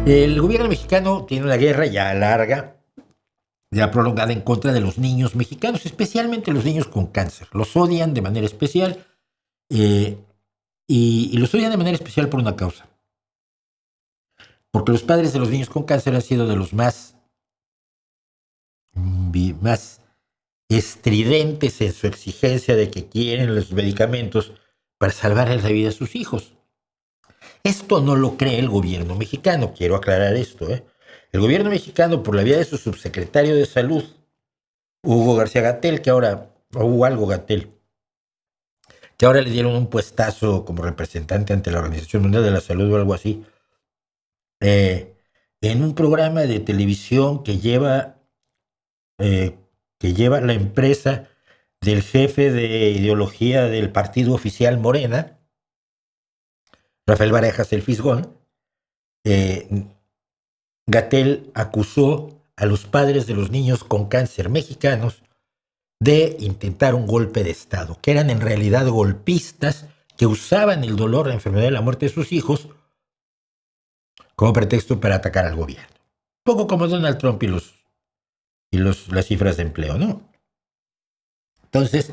El gobierno mexicano tiene una guerra ya larga, ya prolongada en contra de los niños mexicanos, especialmente los niños con cáncer. Los odian de manera especial eh, y los odian de manera especial por una causa. Porque los padres de los niños con cáncer han sido de los más estridentes en su exigencia de que quieren los medicamentos para salvar la vida a sus hijos. Esto no lo cree el gobierno mexicano, quiero aclarar esto. El gobierno mexicano, por la vía de su subsecretario de Salud, Hugo García Gatell, Hugo Algo Gatell, que ahora le dieron un puestazo como representante ante la Organización Mundial de la Salud o algo así, eh, en un programa de televisión que lleva la empresa del jefe de ideología del partido oficial Morena, Rafael Barejas el Fisgón. Gatell acusó a los padres de los niños con cáncer mexicanos de intentar un golpe de Estado, que eran en realidad golpistas que usaban el dolor, la enfermedad y la muerte de sus hijos como pretexto para atacar al gobierno. Un poco como Donald Trump las cifras de empleo, ¿no? Entonces,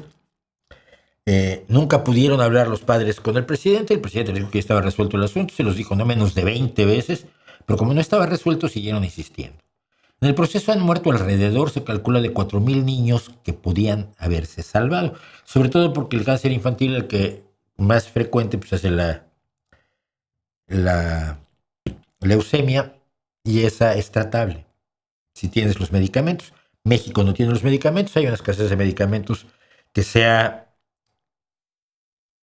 nunca pudieron hablar los padres con el presidente les dijo que estaba resuelto el asunto, se los dijo no menos de 20 veces, pero como no estaba resuelto, siguieron insistiendo. En el proceso han muerto alrededor, se calcula, de 4,000 niños que podían haberse salvado, sobre todo porque el cáncer infantil, el que más frecuente, pues es la leucemia, y esa es tratable si tienes los medicamentos. México no tiene los medicamentos, hay una escasez de medicamentos que se ha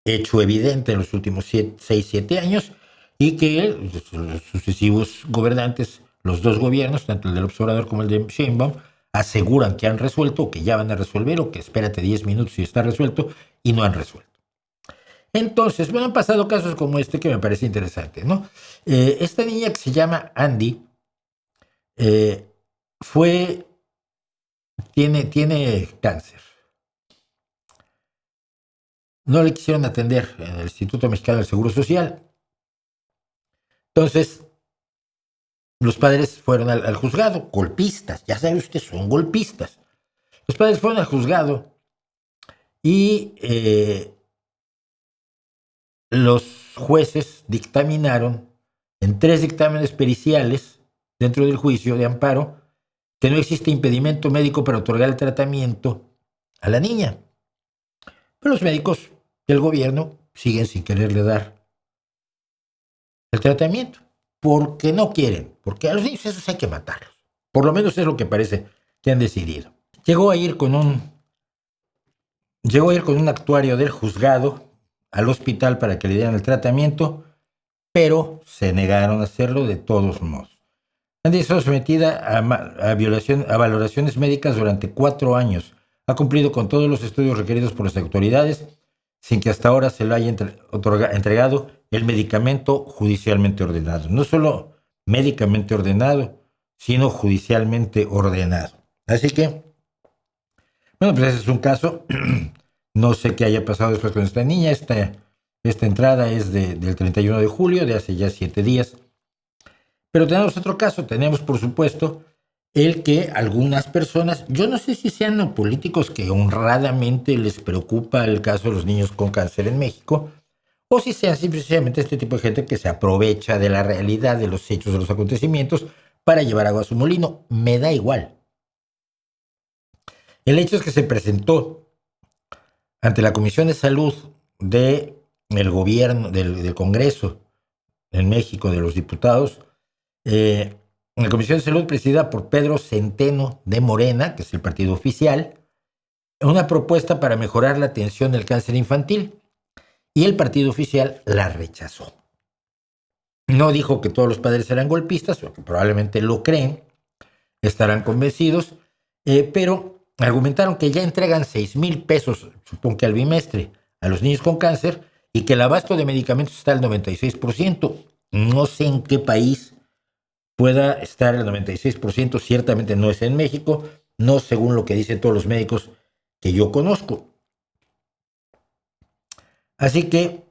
hecho evidente en los últimos 6-7 años y que los sucesivos gobernantes, los dos gobiernos, tanto el del Obrador como el de Sheinbaum, aseguran que han resuelto, o que ya van a resolver, o que espérate 10 minutos y está resuelto, y no han resuelto. Entonces, bueno, han pasado casos como este que me parece interesante, ¿no? Esta niña que se llama Andy eh, tiene cáncer. No le quisieron atender en el Instituto Mexicano del Seguro Social. Entonces, los padres fueron al juzgado, golpistas, ya sabe usted, son golpistas. Los padres fueron al juzgado y los jueces dictaminaron en 3 dictámenes periciales dentro del juicio de amparo que no existe impedimento médico para otorgar el tratamiento a la niña. Pero los médicos del gobierno siguen sin quererle dar el tratamiento porque no quieren, porque a los niños esos hay que matarlos. Por lo menos es lo que parece que han decidido. Llegó a ir con un actuario del juzgado al hospital para que le dieran el tratamiento, pero se negaron a hacerlo de todos modos. Han estado sometida a valoraciones médicas durante 4 años. Ha cumplido con todos los estudios requeridos por las autoridades, sin que hasta ahora se le haya entregado el medicamento judicialmente ordenado. No solo médicamente ordenado, sino judicialmente ordenado. Así que, bueno, pues ese es un caso. No sé qué haya pasado después con esta niña. Esta entrada es del 31 de julio, de hace ya 7 días. Pero tenemos otro caso. Tenemos, por supuesto, el que algunas personas, yo no sé si sean políticos que honradamente les preocupa el caso de los niños con cáncer en México, o si sean simplemente este tipo de gente que se aprovecha de la realidad, de los hechos, de los acontecimientos, para llevar agua a su molino. Me da igual. El hecho es que se presentó ante la Comisión de Salud del gobierno, del Congreso en México, de los diputados, en la Comisión de Salud presidida por Pedro Centeno de Morena, que es el partido oficial, una propuesta para mejorar la atención del cáncer infantil, y el partido oficial la rechazó. No dijo que todos los padres eran golpistas, porque probablemente lo creen, estarán convencidos, pero argumentaron que ya entregan 6,000 pesos, supongo que al bimestre, a los niños con cáncer, y que el abasto de medicamentos está al 96%. No sé en qué país pueda estar el 96%, ciertamente no es en México, no según lo que dicen todos los médicos que yo conozco. Así que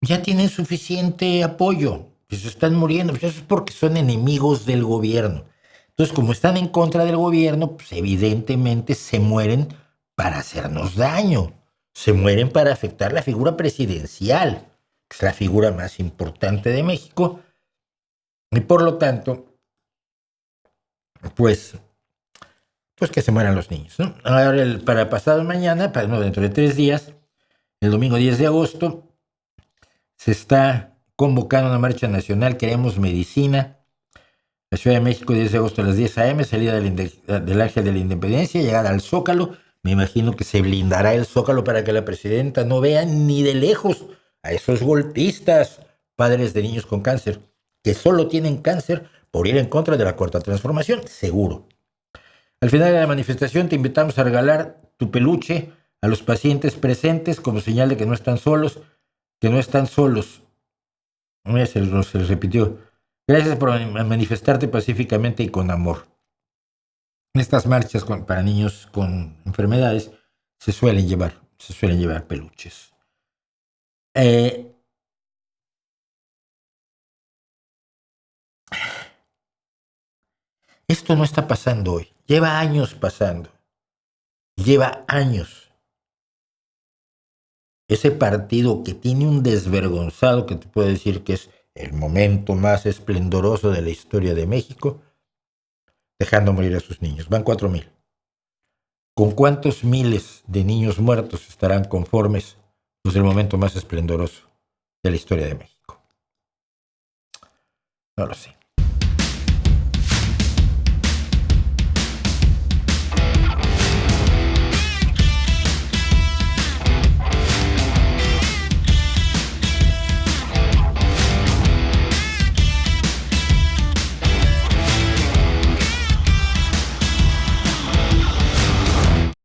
ya tienen suficiente apoyo. que se están muriendo, pues eso es porque son enemigos del gobierno. Entonces, como están en contra del gobierno, pues evidentemente se mueren para hacernos daño. Se mueren para afectar la figura presidencial, que es la figura más importante de México. Y por lo tanto, pues que se mueran los niños, ¿no? Ahora, para pasado mañana, no, dentro de 3 días, el domingo 10 de agosto, se está convocando una marcha nacional, Queremos Medicina. La Ciudad de México, 10 de agosto a las 10 a.m., salida del Ángel de la Independencia, llegada al Zócalo. Me imagino que se blindará el Zócalo para que la presidenta no vea ni de lejos a esos golpistas, padres de niños con cáncer, que solo tienen cáncer por ir en contra de la Cuarta Transformación, seguro. Al final de la manifestación te invitamos a regalar tu peluche a los pacientes presentes como señal de que no están solos, que no están solos. Se les repitió. Gracias por manifestarte pacíficamente y con amor. Estas marchas para niños con enfermedades se suelen llevar peluches. Esto no está pasando hoy, lleva años pasando. Lleva años. Ese partido que tiene un desvergonzado que te puedo decir que es el momento más esplendoroso de la historia de México, dejando morir a sus niños. Van 4,000. ¿Con cuántos miles de niños muertos estarán conformes los del momento más esplendoroso de la historia de México? No lo sé.